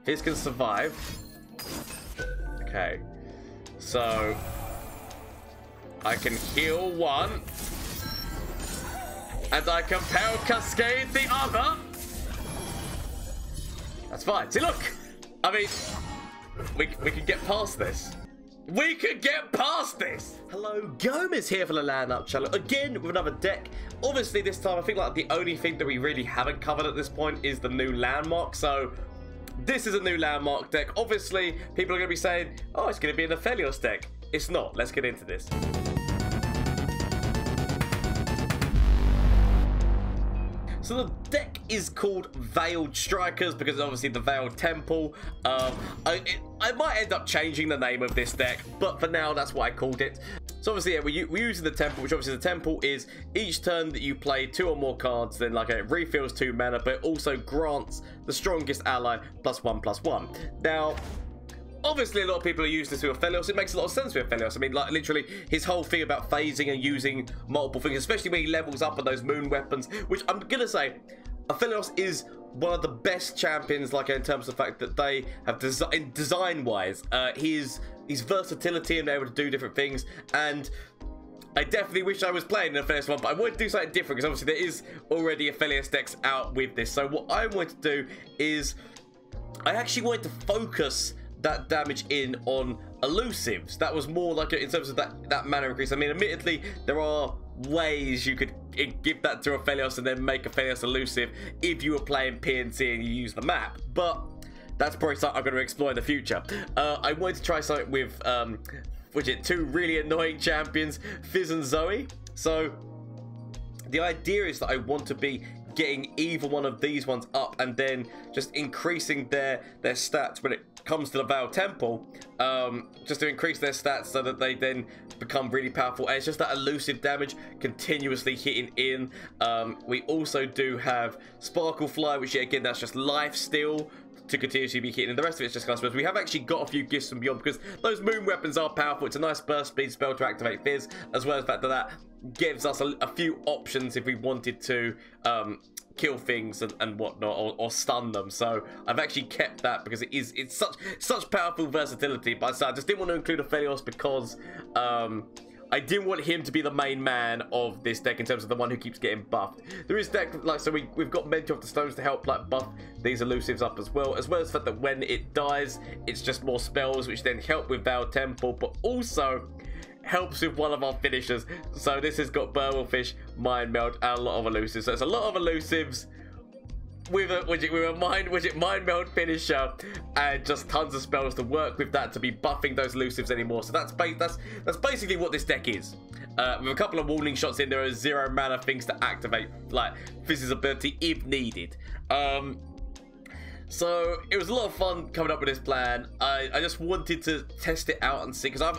Fizz can survive. Okay. So I can heal one. And I can Power Cascade the other. That's fine. See, look. I mean, we can get past this. We could get past this. Hello, Gomez here for the LAN Up channel again with another deck. Obviously, this time I think like the only thing that we really haven't covered at this point is the new landmark. So this is a new landmark deck. Obviously, people are going to be saying, "Oh, it's going to be an Aphelios deck." It's not. Let's get into this. So the deck is called Veiled Strikers because obviously the Veiled Temple. I might end up changing the name of this deck, but for now that's what I called it. So obviously, yeah, we're using the Temple, which obviously the Temple is each turn that you play 2 or more cards, then like it refills 2 mana, but it also grants the strongest ally +1/+1. Now, obviously, a lot of people are used to Aphelios. It makes a lot of sense with Aphelios. I mean, like, literally, his whole thing about phasing and using multiple things, especially when he levels up on those moon weapons, which I'm going to say, Aphelios is one of the best champions, like, in terms of the fact that they have, design-wise, his versatility and able to do different things, and I definitely wish I was playing an Aphelios one, but I want to do something different, because obviously there is already Aphelios decks out with this. So what I want to do is, I actually wanted to focus that damage in on elusives. That was more like in terms of that mana increase. I mean, admittedly, there are ways you could give that to Aphelios and then make Aphelios elusive if you were playing PNC and you use the map, but that's probably something I'm going to explore in the future. I wanted to try something with which is 2 really annoying champions, Fizz and Zoe. So the idea is that I want to be getting either one of these ones up and then just increasing their stats when it comes to the Veiled Temple, just to increase their stats so that they then become really powerful. And it's just that elusive damage continuously hitting in. We also do have Sparkle Fly, which again, that's just life steal to continuously be hitting, and the rest of it's just customers. We have actually got a few gifts from beyond because those moon weapons are powerful. It's a nice burst speed spell to activate Fizz, as well as the fact that that gives us a few options if we wanted to kill things and whatnot, or stun them. So I've actually kept that because it's such powerful versatility. But I just didn't want to include Aphelios because I didn't want him to be the main man of this deck in terms of the one who keeps getting buffed. There is deck, like, so we've got Mentor of the Stones to help like buff these elusives up as well as the fact that when it dies, it's just more spells, which then help with Veiled Temple, but also helps with one of our finishers. So this has got Burwellfish, Mind Meld, and a lot of elusives. So it's a lot of elusives with a Mind Meld finisher and just tons of spells to work with that to be buffing those elusives anymore. So that's basically what this deck is. With a couple of warning shots in there are 0 mana things to activate, like Fizz's ability if needed. So it was a lot of fun coming up with this plan. I just wanted to test it out and see, because I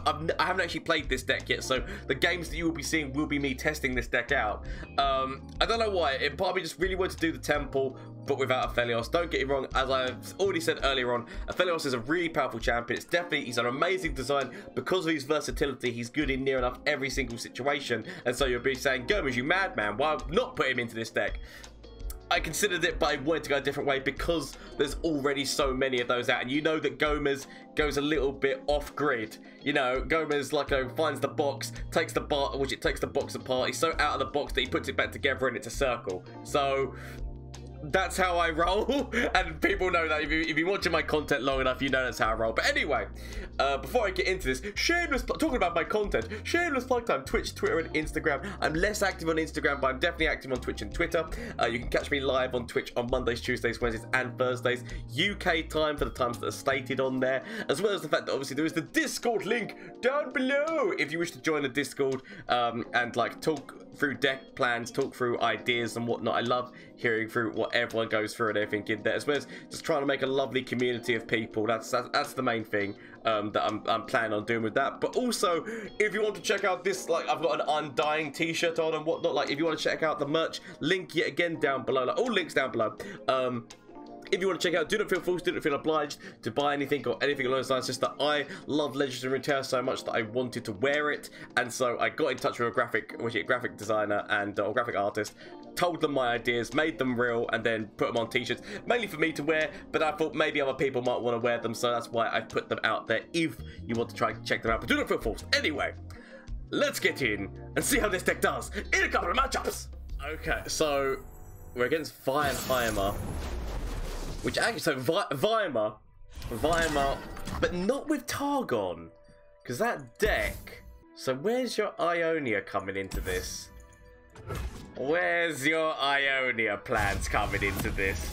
haven't actually played this deck yet, so the games that you will be seeing will be me testing this deck out. I don't know why. It probably just really wanted to do the Temple, but without Aphelios. Don't get me wrong, as I've already said earlier on, Aphelios is a really powerful champion. It's definitely, he's an amazing design because of his versatility. He's good in near enough every single situation, and so you'll be saying, Gomez, you madman, why not put him into this deck? I considered it, but I wanted to go a different way because there's already so many of those out, and you know that Gomez goes a little bit off grid. You know, Gomez finds the box, takes the box apart. He's so out of the box that he puts it back together and it's a circle. So that's how I roll, and people know that. If you've been watching my content long enough, you know that's how I roll. But anyway, before I get into this, talking about my content, shameless plug time, Twitch, Twitter, and Instagram. I'm less active on Instagram, but I'm definitely active on Twitch and Twitter. You can catch me live on Twitch on Mondays, Tuesdays, Wednesdays, and Thursdays, UK time for the times that are stated on there, as well as the fact that obviously there is the Discord link down below if you wish to join the Discord and like talk through deck plans, talk through ideas and whatnot. I love hearing through what everyone goes through and everything in there, as well as just trying to make a lovely community of people. That's the main thing that I'm planning on doing with that. But also, if you want to check out this, like, I've got an Undying t-shirt on and whatnot. Like, if you want to check out the merch, link yet again down below, like all links down below. If you want to check out, do not feel forced, do not feel obliged to buy anything or anything along those lines. Just that I love Legends of Runeterra so much that I wanted to wear it, and so I got in touch with a graphic designer and or graphic artist, told them my ideas, made them real, and then put them on t-shirts, mainly for me to wear, but I thought maybe other people might want to wear them, so that's why I put them out there if you want to try and check them out, but do not feel forced. Anyway, let's get in and see how this deck does in a couple of matchups. Okay, so we're against Vi and Heimer. Which actually, so Heimer, but not with Targon, because that deck. So where's your Ionia coming into this? Where's your Ionia plans coming into this?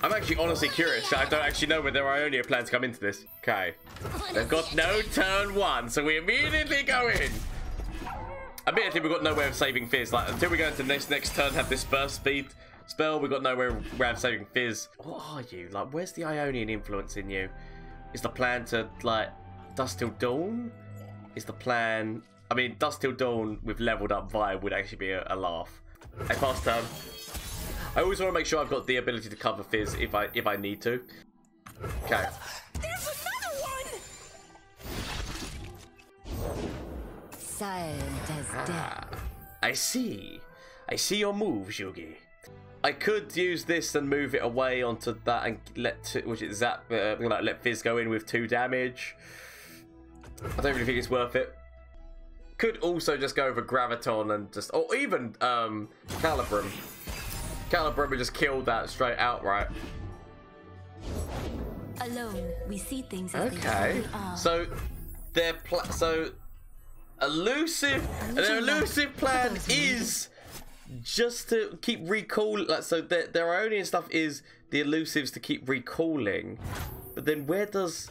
I'm actually honestly curious. I don't actually know where their Ionia plans come into this. Okay, they've got no turn one, so we immediately go in. Admittedly, we've got no way of saving Fizz. Like until we go into next turn, have this burst speed spell, we've got no way of saving Fizz. What are you? Like, where's the Ionian influence in you? Is the plan to, like, Dust Till Dawn? Is the plan... I mean, Dust Till Dawn with leveled up Vi would actually be a laugh. I pass turn. I always want to make sure I've got the ability to cover Fizz if I need to. Okay. There's another one! Silent as death. I see. I see your moves, Yugi. I could use this and move it away onto that and let Fizz go in with 2 damage. I don't really think it's worth it. Could also just go for Graviton and just, or even Calibrum. Calibrum would just kill that straight outright. Alone, we see things as they Okay, truly are. so their elusive plan is just to keep recalling, like, so their Ionian stuff is the elusives to keep recalling, but then where does...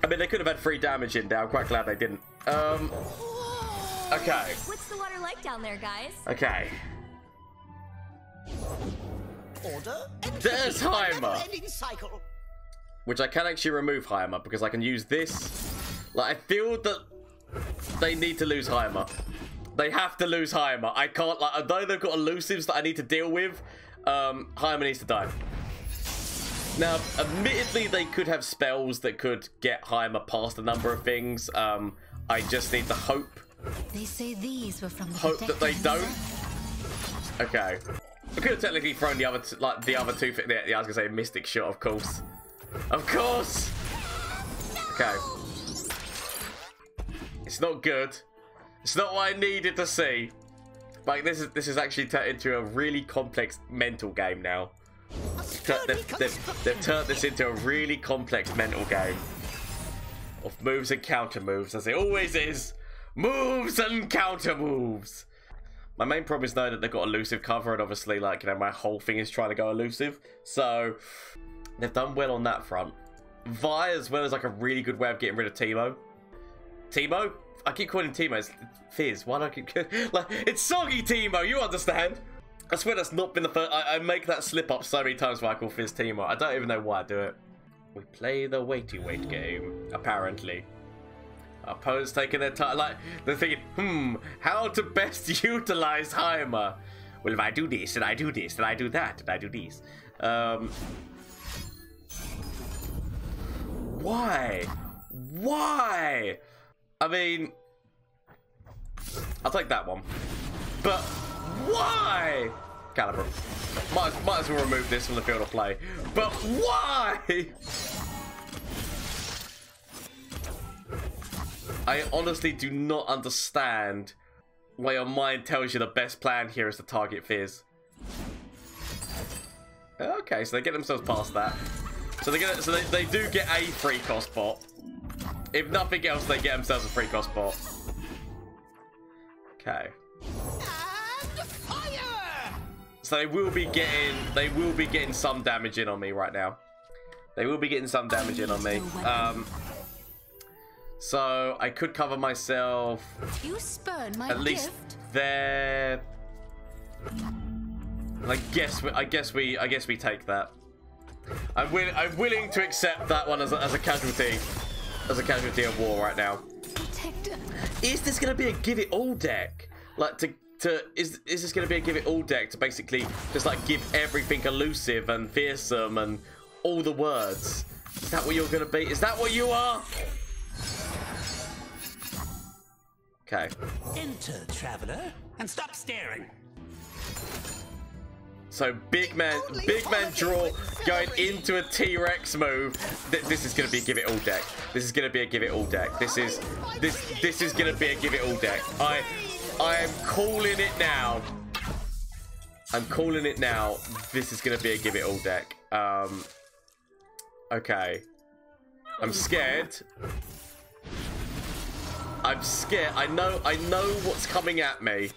I mean, they could have had 3 damage in there. I'm quite glad they didn't. Okay. What's the water like down there, guys? Okay. Order. There's Heimer. Cycle. Which I can actually remove Heimer because I can use this. Like, I feel that they need to lose Heimer. They have to lose Heimer. I can't, like, although they've got elusives that I need to deal with, Heimer needs to die. Now, admittedly, they could have spells that could get Heimer past a number of things. I just need to hope. They say these were from the Hope that they don't. Okay. We could have technically thrown the other, the other 2. Yeah, I was gonna say Mystic Shot, of course. Of course. Okay. It's not good. It's not what I needed to see. Like, this is actually turned into a really complex mental game now. They've turned this into a really complex mental game of moves and counter moves, as it always is. Moves and counter moves. My main problem is knowing that they've got elusive cover, and obviously, like, you know, my whole thing is trying to go elusive. So they've done well on that front. Vi as well is like a really good way of getting rid of Teemo. Teemo? I keep calling him Teemo. It's Fizz. Why do I keep... like, it's Soggy Teemo, you understand? I swear that's not been the first... I make that slip up so many times when I call Fizz Teemo. I don't even know why I do it. We play the waity wait game, apparently. Our opponents taking their time. Like, they're thinking, how to best utilize Heimer? Well, if I do this, and I do this, and I do that, and I do this. Why? Why? I mean, I'll take that one. But why? Caliber. Might as well remove this from the field of play. But why? I honestly do not understand why your mind tells you the best plan here is to target Fizz. Okay, so they get themselves past that. So they do get a free cost bot. If nothing else, they get themselves a free cost bot. Okay. And fire! So they will be getting some damage in on me right now. They will be getting some damage in on me. So I could cover myself. You spurn my at least gift. there. I guess we take that. I'm willing to accept that one as a casualty. As a casualty of war right now. Protector. Is this gonna be a give it all deck? Like, to is this going to be a give it all deck to basically just like give everything elusive and fearsome and all the words? Is that what you're going to be? Is that what you are? Okay. Enter, traveler, and stop staring. So big man draw going into a T-Rex move. This is going to be a give it all deck. This is going to be a give it all deck. This is going to be a give it all deck. I am calling it now. I'm calling it now. This is going to be a give it all deck. Okay. I'm scared. I'm scared. I know what's coming at me.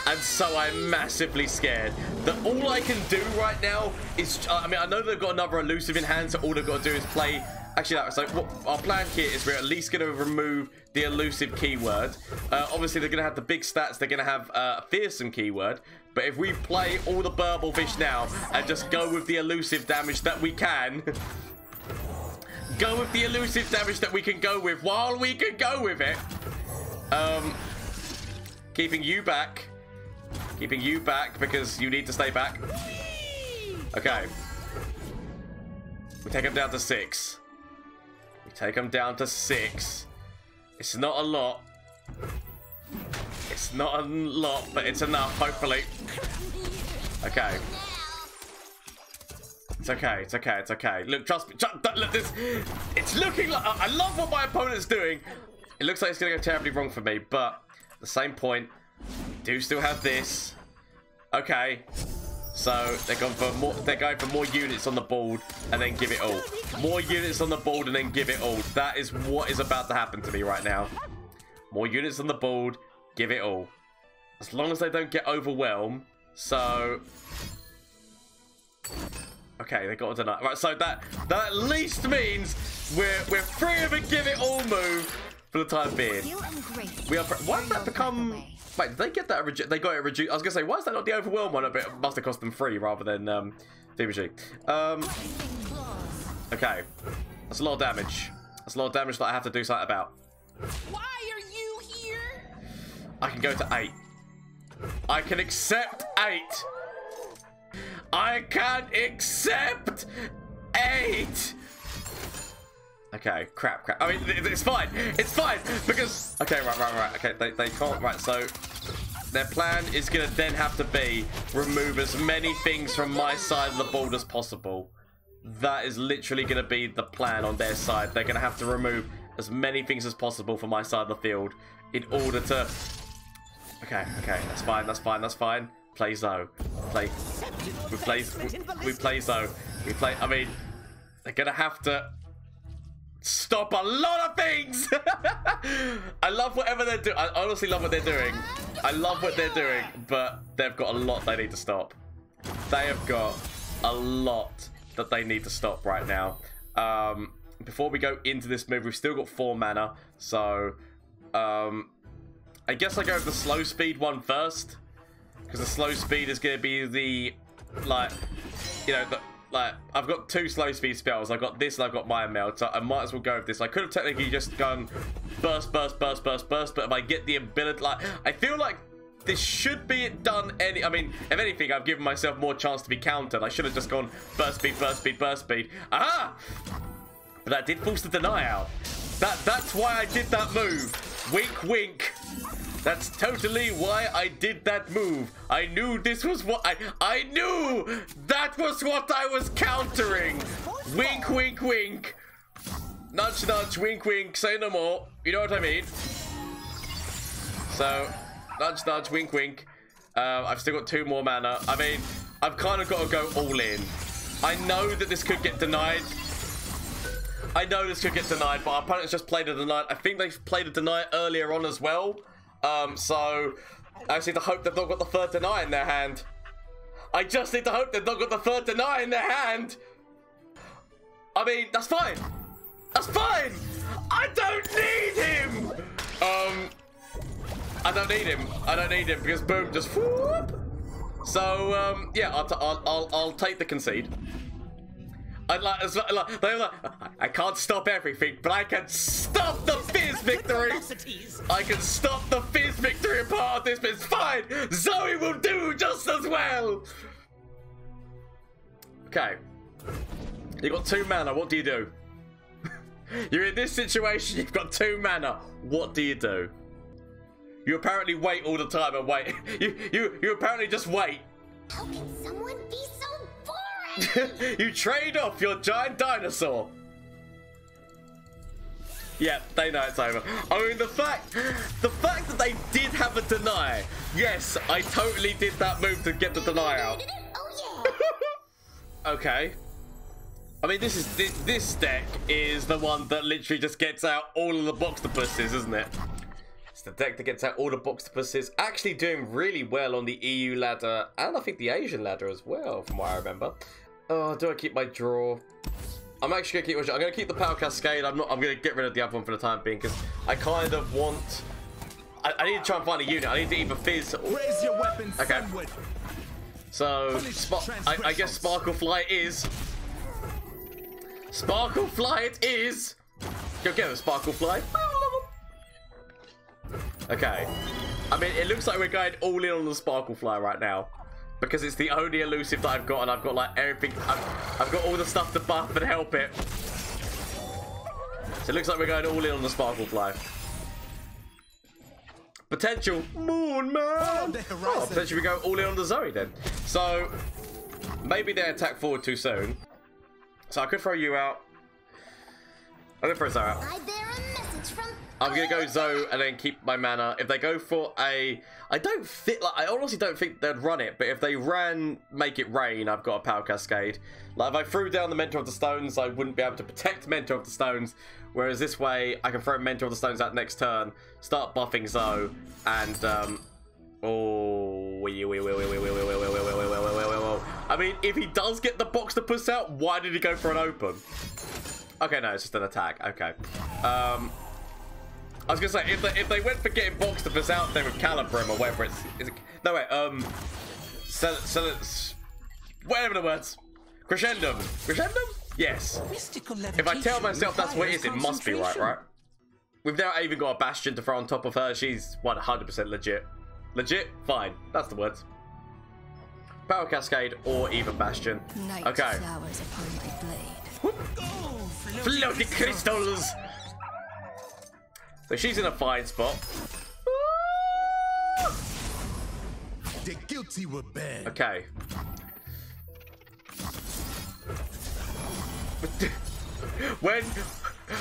And so I'm massively scared that all I can do right now is, I mean, I know they've got another elusive in hand, so all they've got to do is play. Actually, so what our plan here is we're at least going to remove the elusive keyword. Obviously, they're going to have the big stats. They're going to have a fearsome keyword. But if we play all the burble fish now and just go with the elusive damage that we can, go with the elusive damage that we can go with while we can go with it. Keeping you back. Keeping you back because you need to stay back. Okay. We take him down to 6. We take him down to 6. It's not a lot. It's not a lot, but it's enough, hopefully. Okay. It's okay, it's okay, it's okay. Look, trust me. Look, this. It's looking like... I love what my opponent's doing. It looks like it's going to go terribly wrong for me, but at the same point, do still have this. Okay. So they're going for more units on the board and then give it all. More units on the board and then give it all. That is what is about to happen to me right now. More units on the board, give it all. As long as they don't get overwhelmed. So okay, they got a deny. Right, so that at least means we're free of a give it all move for the time being. We are. Why did that become? Wait, did they get that? They got it reduced. I was gonna say, why is that not the overwhelm one? It must have cost them 3 rather than PvG. Okay, that's a lot of damage. That's a lot of damage that I have to do something about. Why are you here? I can go to 8. I can accept 8. I can accept 8. Okay, crap. I mean, it's fine. It's fine because okay, right. Okay, they can't. Right, so their plan is gonna then have to be remove as many things from my side of the board as possible. That is literally gonna be the plan on their side. They're gonna have to remove as many things as possible from my side of the field in order to. Okay, that's fine. Play Zoe. We play Zoe. I mean, they're gonna have to stop a lot of things. I love whatever they're doing. I honestly love what they're doing. I love what they're doing, but they've got a lot they need to stop. They have got a lot that they need to stop right now. Before we go into this move, we've still got 4 mana, so I guess I go with the slow speed one first, because the slow speed is going to be the, like, you know, I've got 2 slow speed spells. I've got this and I've got Mind Meld, so I might as well go with this. I could have technically just gone burst, but if I get the ability, like, I feel like this should be done I mean, if anything, I've given myself more chance to be countered. I should have just gone burst speed. Aha! But that did force the deny out. That's why I did that move. Wink, wink. That's totally why I did that move. I knew this was what I knew that was what I was countering. Wink, wink, wink. Nudge, nudge, wink, wink. Say no more. You know what I mean? So, nudge, nudge, wink, wink. I've still got 2 more mana. I mean, I've kind of got to go all in. I know that this could get denied. But our opponents just played a deny. I think they've played a deny earlier on as well. So I just need to hope they've not got the 3rd deny in their hand. I just need to hope they've not got the 3rd deny in their hand. I mean, that's fine. That's fine. I don't need him. I don't need him because boom, just whoop. So yeah, I'll take the concede. I can't stop everything, but I can stop the Fizz victory. I can stop the Fizz victory part of this, but it's fine. Zoe will do just as well. Okay. You got 2 mana. What do you do? You're in this situation. You've got 2 mana. What do you do? You apparently wait all the time and wait. You apparently just wait. How can someone be so boring? You trade off your giant dinosaur. Yeah, they know it's over. I mean, the fact that they did have a deny. Yes, I totally did that move to get the deny out. Oh yeah. Okay. I mean, this deck is the one that literally just gets out all of the Boxtopuses, isn't it? It's the deck that gets out all the Boxtopuses. Actually doing really well on the EU ladder and I think the Asian ladder as well, from what I remember. Oh, do I keep my draw? I'm actually gonna keep. I'm gonna keep the Power Cascade. I'm gonna get rid of the other one for the time being because I kind of want. I need to try and find a unit. I need to either Fizz. Raise your weapons. Okay. So I guess Sparkle Flight is. Sparkle Flight is. Go get it, Sparkle Flight. Okay. I mean, it looks like we're going all in on the Sparkle Fly right now. Because it's the only elusive that I've got, and I've got like everything. I've got all the stuff to buff and help it. So it looks like we're going all in on the Sparkle Fly. Potential Moon Man. Oh, potentially we go all in on the Zoe then. So maybe they attack forward too soon. So I could throw you out. I'm gonna throw Zoe out. I'm gonna go Zoe and then keep my mana. If they go for a, I honestly don't think they'd run it. But if they ran Make It Rain, I've got a Power Cascade. Like if I threw down the Mentor of the Stones, I wouldn't be able to protect Mentor of the Stones. Whereas this way, I can throw Mentor of the Stones out next turn, start buffing Zoe, and I mean, if he does get the Boxtopus out, why did he go for an open? Okay, no, it's just an attack. Okay. I was gonna say if they went for getting Boxtopus out there with Calibrim or whatever it's no wait whatever the words Crescendum yes. If I tell myself that's what it is, it must be right. We've now even got a Bastion to throw on top of her. She's 100% legit. Fine, that's the words. Power Cascade or even Bastion. Okay. Floaty crystals. So she's in a fine spot. The guilty were banned. Okay.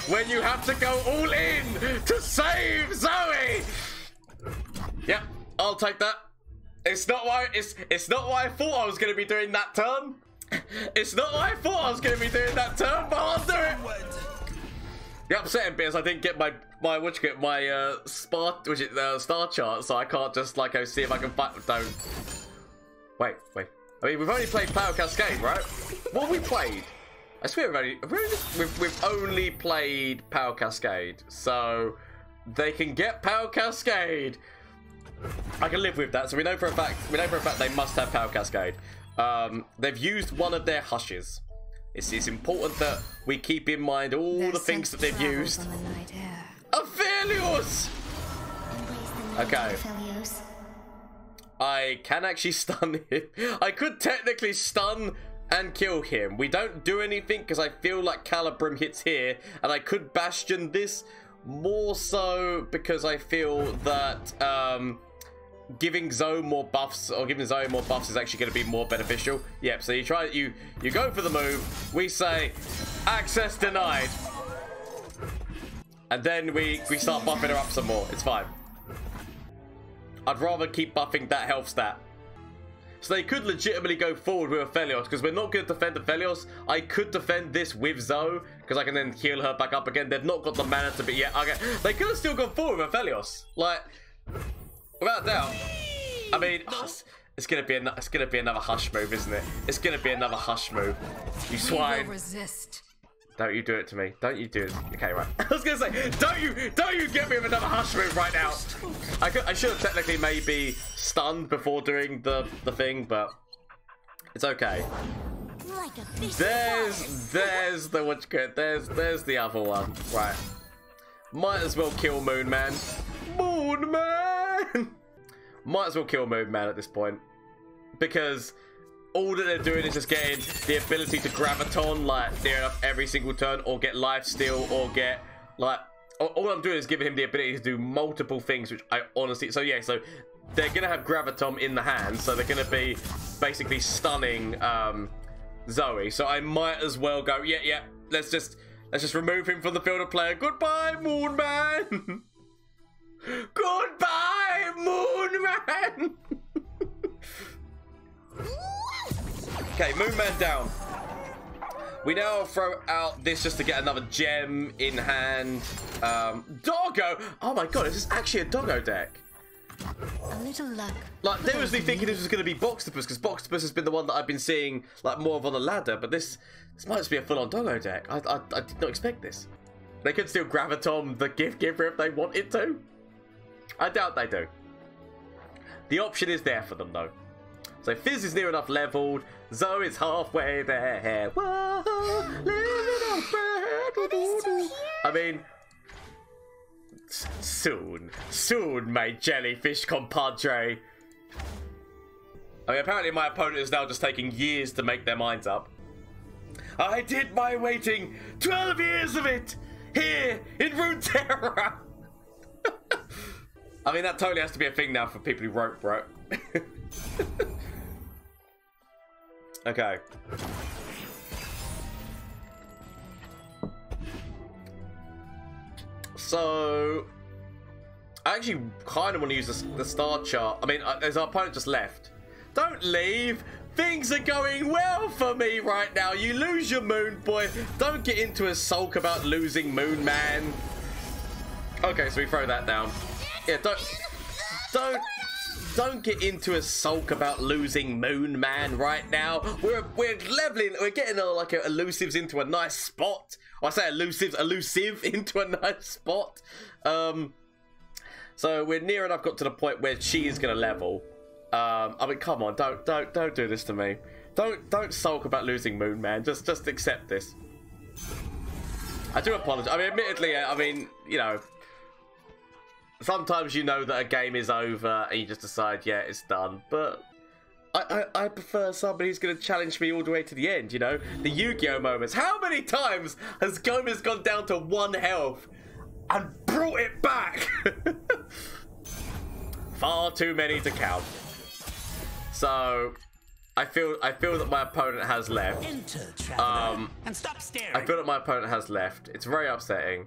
when you have to go all in to save Zoe. Yep, I'll take that. It's not why I thought I was gonna be doing that turn. It's not what I thought I was gonna be doing that turn, but I'll do it. The upsetting bit is I didn't get my star chart, so I can't just like go see if I can fight. Don't. Wait. I mean, we've only played Power Cascade, right? What have we played? I swear we've only played Power Cascade, so they can get Power Cascade. I can live with that. So we know for a fact they must have Power Cascade. They've used one of their hushes. It's important that we keep in mind all the things that they've used. Aphelios! Okay. I can actually stun him. I could technically stun and kill him. We don't do anything because I feel like Calibrim hits here, and I could Bastion this more so because I feel that giving Zoe more buffs is actually going to be more beneficial. Yep, so you go for the move, we say access denied, and then we start buffing her up some more. It's fine. I'd rather keep buffing that health stat. So they could legitimately go forward with Aphelios because we're not going to defend Aphelios. I could defend this with Zoe because I can then heal her back up again. They've not got the mana to be yet. Okay, they could have still gone forward with Aphelios, like without doubt. I mean, it's gonna be another hush move, isn't it? It's gonna be another hush move. You swine! Resist. Don't you do it to me? Don't you do it? Okay, right. I was gonna say, don't you get me with another hush move right now? I should have technically maybe stunned before doing the thing, but it's okay. Like a there's the there's the other one, right? Might as well kill Moon Man. Moon Man! Might as well kill Moon Man at this point. Because all that they're doing is just getting the ability to graviton, like, near enough every single turn, or get lifesteal, or get, like... All I'm doing is giving him the ability to do multiple things, which I honestly... So, yeah, so they're going to have graviton in the hand, so they're going to be basically stunning Zoe. So I might as well go, yeah, let's just remove him from the field of play. Goodbye, Moon Man! Goodbye, Moon Man! Okay, Moon Man down. We now throw out this just to get another gem in hand. Doggo! Oh my god, is this actually a Doggo deck? A little luck. Like, they was thinking this was going to be Boxtopus, because Boxtopus has been the one that I've been seeing like more of on the ladder, but this might just be a full-on Doggo deck. I did not expect this. They could still graviton the gift giver if they wanted to. I doubt they do. The option is there for them, though. So Fizz is near enough leveled. Zoe is halfway there. Whoa, I mean, soon, my jellyfish compadre. I mean, apparently my opponent is now just taking years to make their minds up. I did my waiting, 12 years of it, here in Runeterra. I mean, that totally has to be a thing now for people who wrote, bro. Okay. So, I actually kind of want to use the star chart. I mean, as our opponent just left. Don't leave. Things are going well for me right now. You lose your moon, boy. Don't get into a sulk about losing Moon Man. Okay, so we throw that down. Yeah, don't get into a sulk about losing Moon Man right now. We're leveling. We're getting like elusives into a nice spot. I say elusive into a nice spot. So we're near enough got to the point where she is gonna level. I mean, come on, don't do this to me. Don't sulk about losing Moon Man. Just accept this. I do apologize. I mean, admittedly, I mean, you know, sometimes you know that a game is over and you just decide, yeah, it's done. But I prefer somebody who's going to challenge me all the way to the end, you know? The Yu-Gi-Oh moments. How many times has Gomez gone down to 1 health and brought it back? Far too many to count. So, I feel that my opponent has left. Enter, traveler, and stop staring. I feel that my opponent has left. It's very upsetting.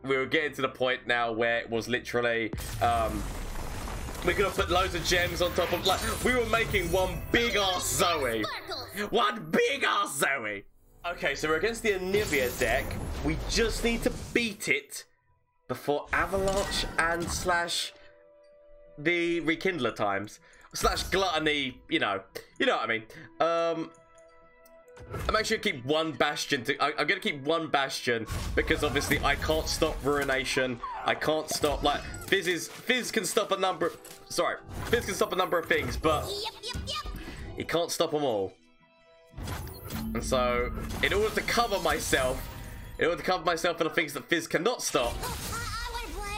We were getting to the point now where it was literally, we're gonna put loads of gems on top of, like, we were making one big ass Zoe. One big ass Zoe. Okay, so we're against the Anivia deck. We just need to beat it before Avalanche and slash the Rekindler times. Slash Gluttony, you know what I mean. I'm actually gonna keep one Bastion. I'm gonna keep one Bastion because obviously I can't stop Ruination. I can't stop, like, Fizz can stop a number of, Fizz can stop a number of things, but he can't stop them all. And so, in order to cover myself for the things that Fizz cannot stop,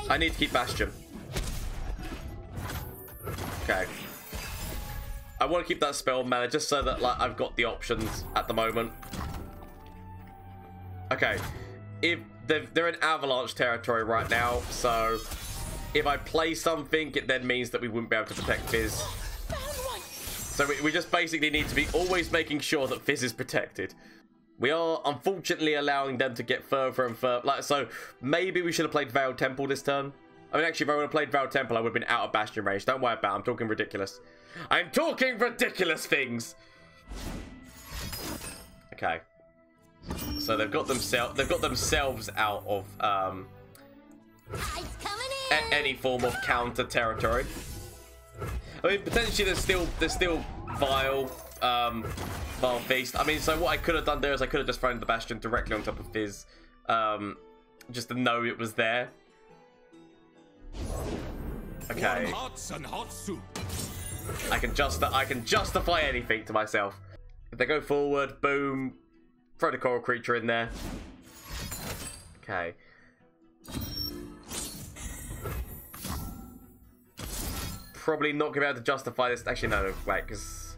I need to keep Bastion. Okay. I want to keep that spell mana just so that, like, I've got the options at the moment. Okay. If they're in Avalanche territory right now, so if I play something, it then means that we wouldn't be able to protect Fizz. So we just basically need to be always making sure that Fizz is protected. We are unfortunately allowing them to get further and further. Like, so maybe we should have played Veiled Temple this turn. I mean, actually, if I would have played Veiled Temple, I would have been out of Bastion range. Don't worry about it. I'm talking ridiculous. I'm talking ridiculous things. Okay. So they've got themselves out of any form of counter territory. I mean, potentially there's still Vile Feast. I mean, so what I could have done there is I could have just thrown the Bastion directly on top of Fizz, just to know it was there. Okay. I can justify anything to myself. If they go forward, boom, throw the coral creature in there. Okay. probably not going to be able to justify this. Actually, no, wait, because...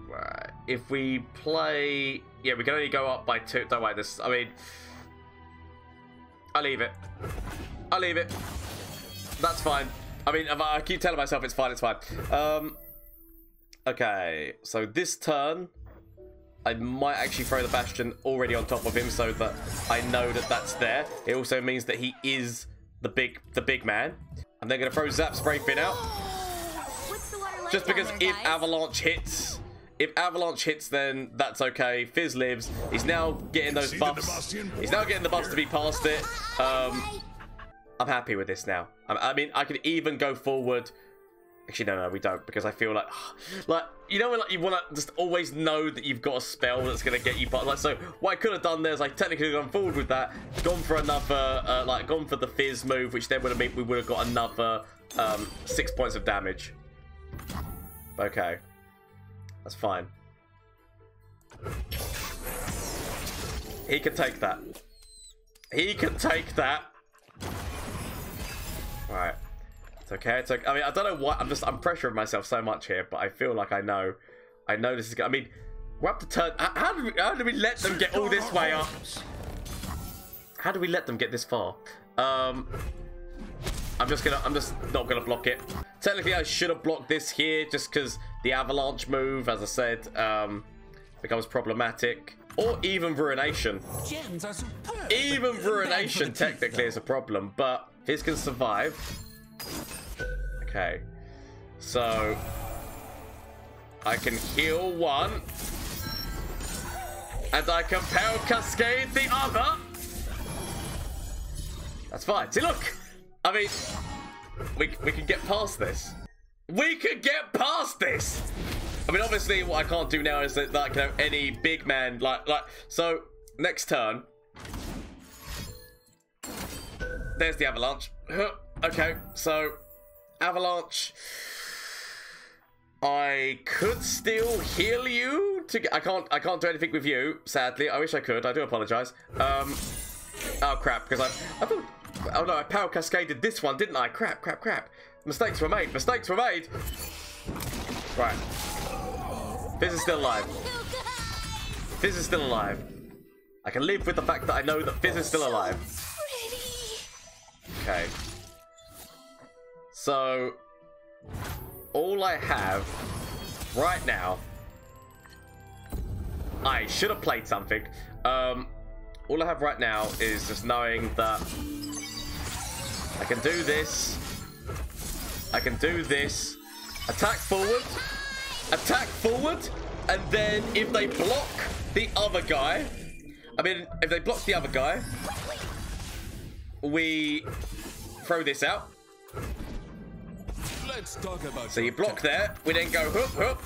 Right. If we play... Yeah, we can only go up by 2. Don't worry, this... I mean... I'll leave it. I'll leave it. That's fine. I mean, I keep telling myself it's fine, it's fine. Okay, so this turn... I might actually throw the Bastion already on top of him so that I know that that's there. It also means that he is the big man. I'm then going to throw Zap Spray Fin out. Just because if Avalanche hits... If Avalanche hits, then that's okay. Fizz lives. He's now getting those buffs. He's now getting the buffs to be past it. I'm happy with this now. I mean, I could even go forward... Actually, no, we don't, because I feel like, you know, when like, you want to just always know that you've got a spell that's going to get you, but like, so what I could have done there is I technically gone forward with that, gone for another, gone for the Fizz move, which then would have meant we would have got another 6 points of damage. Okay, that's fine. He can take that. He can take that. All right. Okay, it's okay. I mean, I don't know what I'm pressuring myself so much here, but I feel like I know this is. I mean, we're up to turn. How do we let them get all this way up? How do we let them get this far? I'm just not gonna block it. Technically, I should have blocked this here, just because the Avalanche move, as I said, becomes problematic. Or even Ruination. Even Ruination technically is a problem, but his can survive. Okay, so I can heal one, and I can Power Cascade the other. That's fine. See, look, I mean, we can get past this. We can get past this. I mean, obviously, what I can't do now is that, like, you know, any big man, like, so next turn. There's the Avalanche. Okay, so. Avalanche, I could still heal you. I can't do anything with you, sadly. I wish I could. I do apologize. Oh crap! Because I thought. Oh no! I Power Cascaded this one, didn't I? Crap! Mistakes were made. Mistakes were made. Right. Fizz is still alive. Fizz is still alive. I can live with the fact that I know that Fizz is still alive. Okay. So, all I have right now, I should have played something. All I have right now is just knowing that I can do this. I can do this. Attack forward, and then if they block the other guy, if they block the other guy, we throw this out. Let's talk about so you block there, we then go hoop,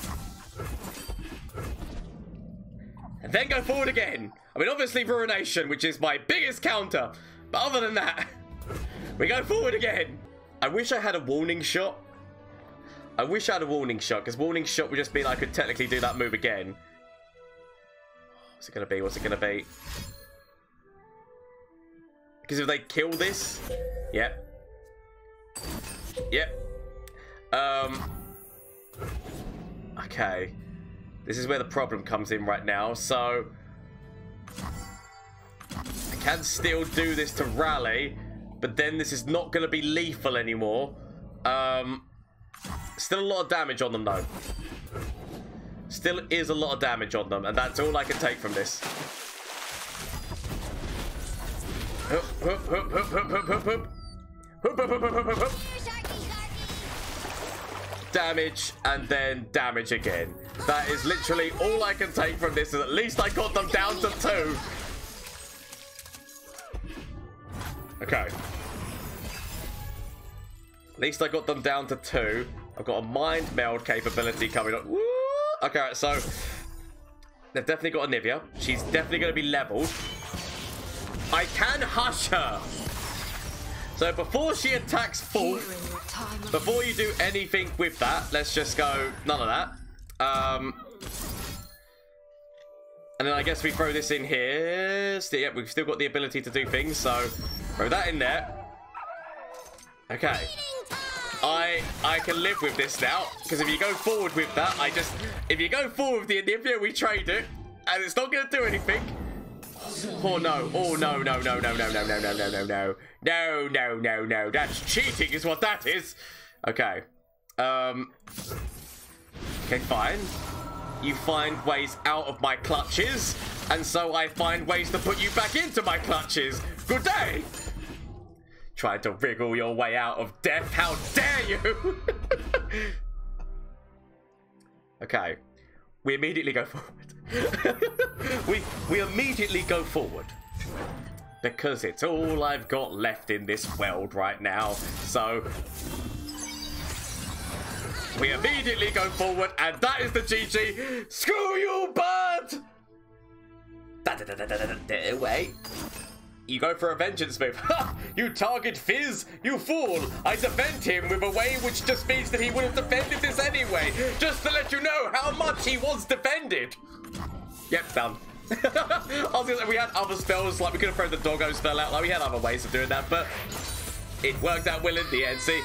and then go forward again. I mean, obviously Ruination, which is my biggest counter, but other than that, we go forward again. I wish I had a warning shot. Because warning shot would just mean I could technically do that move again. What's it gonna be? Because if they kill this, yep. Okay, this is where the problem comes in right now. So I can still do this to rally, but then this is not going to be lethal anymore. Still a lot of damage on them though. Still is a lot of damage on them, and that's all I can take from this. Damage, and then damage again. That is literally all I can take from this, and at least I got them down to 2. Okay. At least I got them down to 2. I've got a Mind Meld capability coming up. Woo! Okay, so they've definitely got Anivia. She's definitely going to be leveled. I can hush her. So before she attacks full, before you do anything with that, let's just go none of that. And then I guess we throw this in here. So, yeah, we've still got the ability to do things, so throw that in there. Okay. I can live with this now, because if you go forward with that, if you go forward with the Anivia, we trade it, and it's not going to do anything. Oh no, oh no, no, no, no, no, no, no, no, no, no, no, no, no, no, no, that's cheating is what that is. Okay, okay, fine. You find ways out of my clutches, and so I find ways to put you back into my clutches. Good day. Trying to wriggle your way out of death. How dare you? Okay. We immediately go forward. we immediately go forward. Because it's all I've got left in this world right now. So we immediately go forward, and that is the GG. Screw you, bird! Wait. You go for a vengeance move. You target Fizz, you fool! I defend him with a way which just means that he would have defended this anyway, just to let you know how much he was defended. Yep, done. I was gonna say, we had other spells, like we could have thrown the doggo spell out, like we had other ways of doing that, but it worked out well in the end. See,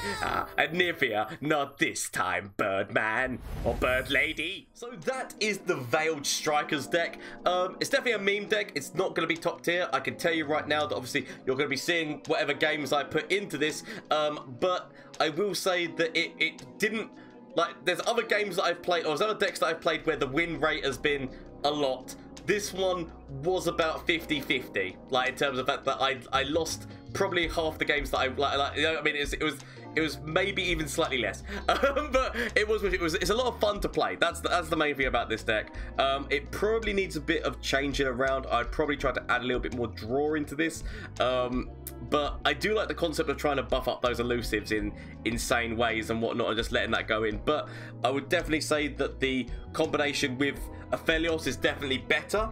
Anivia, not this time, Birdman or Bird Lady. So that is the Veiled Strikers deck. It's definitely a meme deck. It's not going to be top tier. I can tell you right now that obviously you're going to be seeing whatever games I put into this. But I will say that it didn't, like, there's other games that I've played, or there's other decks that I've played where the win rate has been a lot. This one was about 50-50, like in terms of that I lost probably half the games that I like you know, I mean it was maybe even slightly less, but it's a lot of fun to play. That's the main thing about this deck. It probably needs a bit of changing around. I'd probably try to add a little bit more draw into this, but I do like the concept of trying to buff up those elusives in insane ways and whatnot, and just letting that go in. But I would definitely say that the combination with Aphelios is definitely better.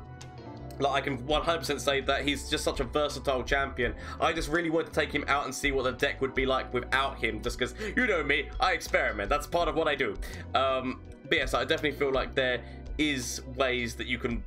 Like, I can 100% say that he's just such a versatile champion. I just really wanted to take him out and see what the deck would be like without him, just because, you know me, I experiment. That's part of what I do. But yeah, so I definitely feel like there is ways that you can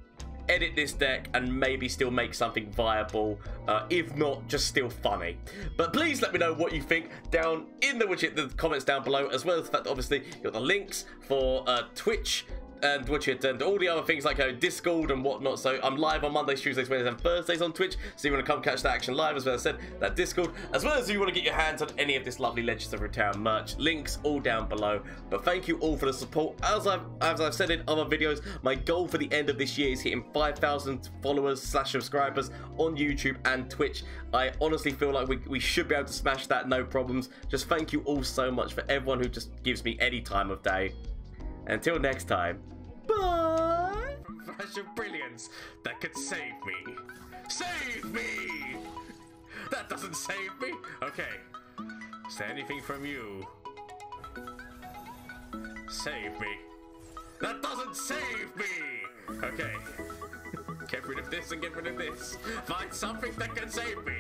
edit this deck and maybe still make something viable, if not just still funny. But please let me know what you think down in the comments down below, as well as the fact that obviously you've got the links for Twitch and and all the other things like Discord and whatnot. So I'm live on Mondays, Tuesdays, Wednesdays and Thursdays on Twitch, so you want to come catch that action live, as well as I said, that Discord, as well as you want to get your hands on any of this lovely Legends of Runeterra merch. Links all down below. But thank you all for the support. As I've said in other videos, my goal for the end of this year is hitting 5,000 followers / subscribers on YouTube and Twitch. I honestly feel like we should be able to smash that, no problems. Just thank you all so much for everyone who just gives me any time of day. Until next time, bye! Flash of brilliance that could save me. Save me! That doesn't save me. Okay. Is there anything from you? Save me. That doesn't save me! Okay. Get rid of this and get rid of this. Find something that can save me.